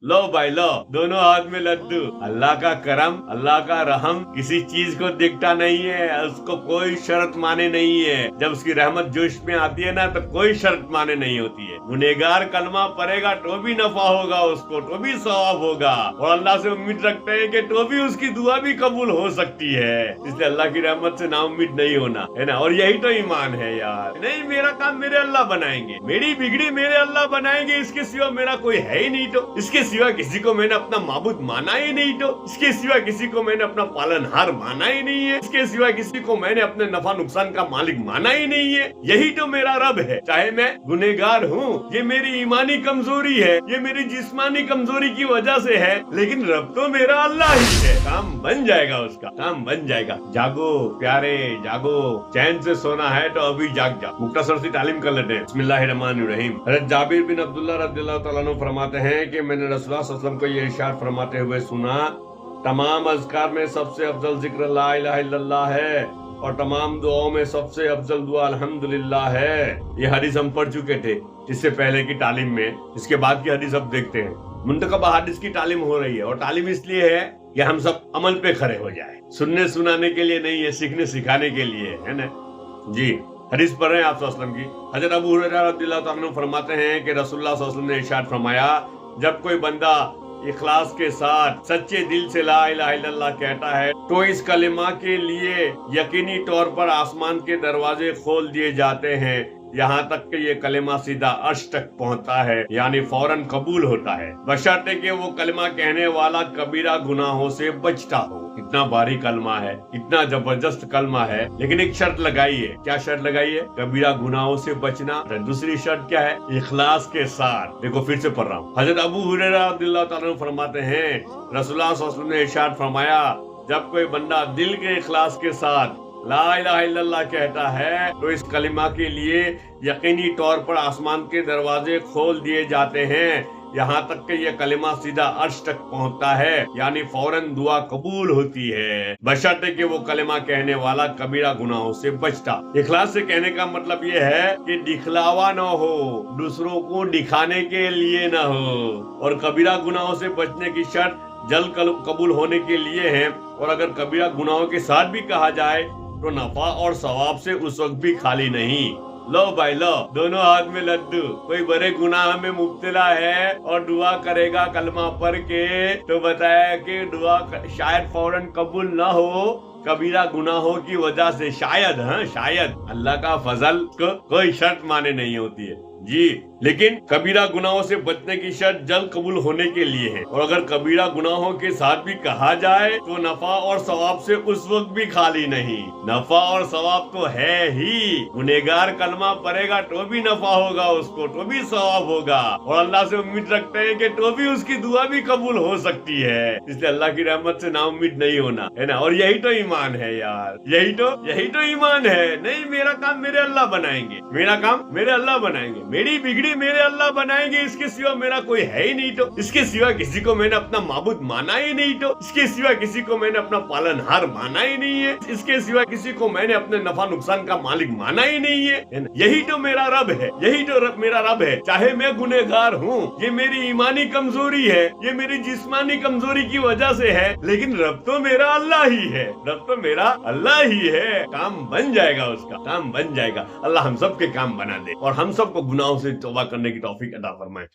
लो भाई लो, दोनों हाथ में लड्डू। अल्लाह का करम, अल्लाह का रहम किसी चीज को दिखता नहीं है, उसको कोई शर्त माने नहीं है। जब उसकी रहमत जोश में आती है ना, तो कोई शर्त माने नहीं होती है। गुनहगार कलमा पड़ेगा तो भी नफा होगा उसको, तो भी सवाब होगा, और अल्लाह से उम्मीद रखते हैं कि तो भी उसकी दुआ भी कबूल हो सकती है। इसलिए अल्लाह की रहमत से नाउम्मीद नहीं होना है ना। और यही तो ईमान है यार। नहीं, मेरा काम मेरे अल्लाह बनाएंगे, मेरी बिगड़ी मेरे अल्लाह बनाएंगे, इसके सिवा मेरा कोई है ही नहीं। तो इसके सिवा किसी को मैंने अपना माबूद माना ही नहीं। तो इसके सिवा किसी को मैंने अपना पालनहार माना ही नहीं है। इसके सिवा किसी को मैंने अपने नफा नुकसान का मालिक माना ही नहीं है। यही तो मेरा रब है। चाहे मैं गुनहगार हूँ, ये मेरी ईमानी कमजोरी है, ये मेरी जिस्मानी कमजोरी की वजह से है, लेकिन रब तो मेरा अल्लाह ही है। काम बन जाएगा, उसका काम बन जाएगा। जागो प्यारे जागो, चैन से सोना है तो अभी जाग जा। मुख्तसर सी तालीम कर लेते हैं। बिस्मिल्लाहिर्रहमानिर्रहीम। हज़रत जाबिर बिन अब्दुल्लाह रज़ियल्लाहु तआला अन्हु फरमाते हैं कि मैंने रसूलुल्लाह सल्लल्लाहु अलैहि वसल्लम को ये इरशाद फरमाते हुए सुना, तमाम अज़कार में सबसे अफजल जिक्र ला इलाहा इल्लल्लाह है, और तमाम दुआओं में सबसे अफजल दुआ अल्हम्दुलिल्लाह है। ये हदीस हम पढ़ चुके थे इससे पहले की तालीम में। इसके बाद की हदीस अब देखते हैं। मुंतखब हदीस की तालीम हो रही है, और तालीम इसलिए है कि हम सब अमल पे खड़े हो जाए। सुनने सुनाने के लिए नहीं है, सीखने सिखाने के लिए है ना जी। हदीस पढ़ रहे हैं आप सल्लल्लाहु अलैहि वसल्लम की। हज़रत अबू हुरैरा रज़ियल्लाहु तआला अन्हु फरमाते हैं कि रसूलुल्लाह सल्लल्लाहु अलैहि वसल्लम ने इरशाद फरमाया, जब कोई बंदा इखलास के साथ सच्चे दिल से ला इलाहा इल्लल्लाह कहता है, तो इस कलिमा के लिए यकीनी तौर पर आसमान के दरवाजे खोल दिए जाते हैं, यहाँ तक कि ये कलिमा सीधा अर्श तक पहुँचता है, यानी फौरन कबूल होता है, बशर्ते कि वो कलिमा कहने वाला कबीरा गुनाहों से बचता हो। इतना भारी कलमा है, इतना जबरदस्त कलमा है, लेकिन एक शर्त लगाई है। क्या शर्त लगाई है? कबीरा गुनाहों से बचना। दूसरी शर्त क्या है? इखलास के साथ। देखो फिर से पढ़ रहा हूँ। हज़रत अबू हुरैरा रज़ियल्लाहु तआला अन्हु फरमाते हैं, रसूलुल्लाह सल्लल्लाहु अलैहि वसल्लम ने इरशाद फरमाया, जब कोई बंदा दिल के इखलास के साथ ला इलाहा इल्लल्लाह कहता है, तो इस कलिमा के लिए यकीनी तौर पर आसमान के दरवाजे खोल दिए जाते हैं, यहाँ तक कि ये कलिमा सीधा अर्श तक पहुँचता है, यानी फौरन दुआ कबूल होती है, बशर्ते कि वो कलिमा कहने वाला कबीरा गुनाहों से बचता। इखलास से कहने का मतलब ये है कि दिखलावा न हो, दूसरों को दिखाने के लिए न हो, और कबीरा गुनाहों से बचने की शर्त जल्द कबूल होने के लिए है। और अगर कबीरा गुनाहों के साथ भी कहा जाए तो नफा और सवाब से उस वक्त भी खाली नहीं। लो भाई लो, दोनों हाथ में लड्डू। कोई बड़े गुनाह में मुब्तला है और दुआ करेगा कलमा पढ़ के, तो बताया कि दुआ शायद फौरन कबूल ना हो, कबीरा गुनाहों की वजह से। शायद, हाँ शायद, अल्लाह का फजल को कोई शर्त माने नहीं होती है जी। लेकिन कबीरा गुनाहों से बचने की शर्त जल्द कबूल होने के लिए है, और अगर कबीरा गुनाहों के साथ भी कहा जाए तो नफा और सवाब से उस वक्त भी खाली नहीं। नफा और सवाब तो है ही। गुनहगार कलमा पड़ेगा तो भी नफा होगा उसको, तो भी सवाब होगा, और अल्लाह से उम्मीद रखते हैं कि तो भी उसकी दुआ भी कबूल हो सकती है। इसलिए अल्लाह की रहमत से नाउम्मीद नहीं होना है ना। और यही तो ईमान है यार, यही तो ईमान है। नहीं, मेरा काम मेरे अल्लाह बनाएंगे, मेरा काम मेरे अल्लाह बनाएंगे, मेरी बिगड़ी मेरे अल्लाह बनाएंगे, इसके सिवा मेरा कोई है ही नहीं। तो इसके सिवा किसी को मैंने अपना माबूद माना ही नहीं। तो इसके सिवा किसी को मैंने अपना पालनहार माना ही नहीं है। इसके सिवा किसी को मैंने अपने नफा नुकसान का मालिक माना ही नहीं है। यही तो मेरा रब है, यही तो मेरा रब है। चाहे मैं गुनहगार हूँ, ये मेरी ईमानी कमजोरी है, ये मेरी जिस्मानी कमजोरी की वजह से है, लेकिन रब तो मेरा अल्लाह ही है, रब तो मेरा अल्लाह ही है। काम बन जाएगा, उसका काम बन जाएगा। अल्लाह हम सब के काम बना दे, और हम सबको गुनाहों से तौबा करने की तौफीक अता फरमाए।